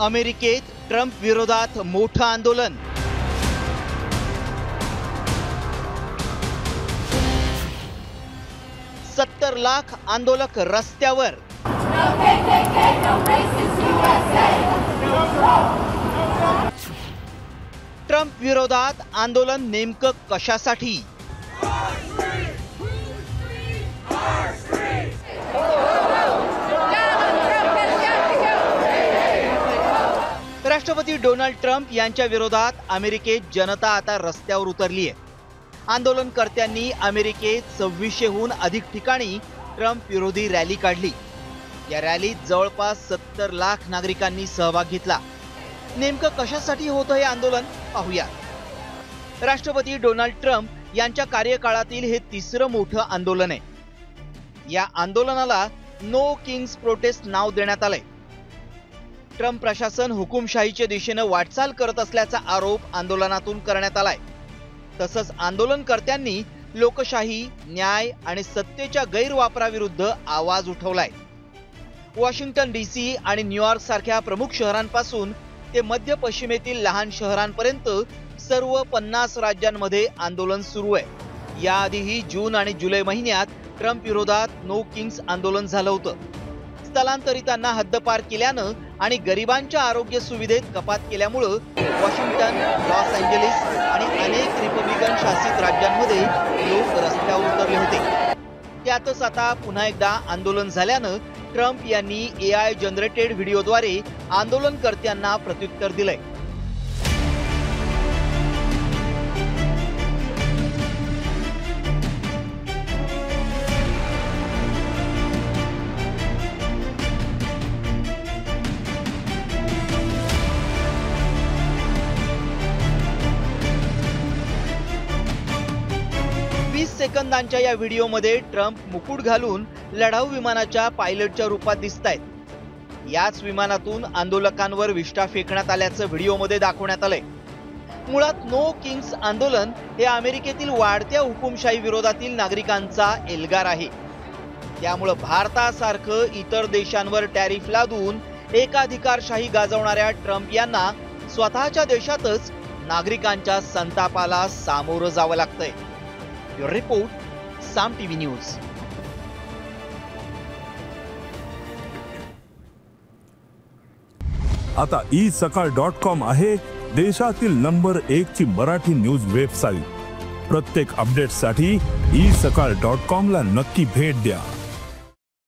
अमेरिकेत ट्रम्प विरोधात मोठं आंदोलन। $70 लाख आंदोलक रस्त्यावर। ट्रम्प विरोधात आंदोलन नेमकं कशासाठी? राष्ट्रपती डोनाल्ड ट्रम्प यांच्या विरोधात अमेरिकेत जनता आता रस्त्यावर उतरली आहे। आंदोलनकर्त्यांनी अमेरिकेत 2600हून अधिक ठिकाणी ट्रम्प विरोधी रॅली काढली। या रॅलीत जवळपास 70 लाख नागरिकांनी सहभाग घेतला। नेमकं कशासाठी होतं हे आंदोलन पाहूया। राष्ट्रपती डोनाल्ड ट्रम्प यांच्या कार्यकाळातील हे तिसरं मोठं आंदोलन आहे। या आंदोलनाला नो किंग्स प्रोटेस्ट नाव देण्यात आलंय। ट्रम्प प्रशासन हुकुमशाहीच्या दिशेने वाटचाल करत असल्याचा आरोप आंदोलनातून करण्यात आलाय। तसंच आंदोलनकर्त्यांनी लोकशाही, न्याय आणि सत्तेच्या गैरवापराविरुद्ध आवाज उठवलाय। वॉशिंग्टन DC आणि न्यूयॉर्क सारख्या प्रमुख शहरांपासून ते मध्य पश्चिमेतील लहान शहरांपर्यंत सर्व 50 राज्यांमध्ये आंदोलन सुरू आहे। याआधीही जून आणि जुलै महिन्यात ट्रम्प विरोधात नो किंग्स आंदोलन झालं होतं। स्थलांतरितांना हद्दपार केल्यानं आणि गरिबांच्या आरोग्य सुविधेत कपात केल्यामुळे वॉशिंग्टन, लॉस एंजेलिस आणि अनेक रिपब्लिकन शासित राज्यांमध्ये लोक रस्त्यावर उतरले होते। त्यातच आता पुन्हा एकदा आंदोलन झाल्यानं ट्रम्प यांनी AI जनरेटेड व्हिडिओद्वारे आंदोलनकर्त्यांना प्रत्युत्तर दिलंय। सेकंदांच्या या व्हिडिओमध्ये ट्रम्प मुकुट घालून लढाऊ विमानाच्या पायलटच्या रूपात दिसतायत। याच विमानातून आंदोलकांवर विष्ठा फेकण्यात आल्याचं व्हिडिओमध्ये दाखवण्यात आलंय। मुळात नो किंग्स आंदोलन हे अमेरिकेतील वाढत्या हुकुमशाही विरोधातील नागरिकांचा एल्गार आहे। त्यामुळे भारतासारखं इतर देशांवर टॅरिफ लादून एकाधिकारशाही गाजवणाऱ्या ट्रम्प यांना स्वतःच्या देशातच नागरिकांच्या संतापाला सामोरं जावं लागतंय। Your report, Sam TV News. आता isakal.com आहे देशातील नंबर 1 ची मराठी न्यूज वेबसाईट। प्रत्येक अपडेटसाठी isakal.com ला नक्की भेट द्या।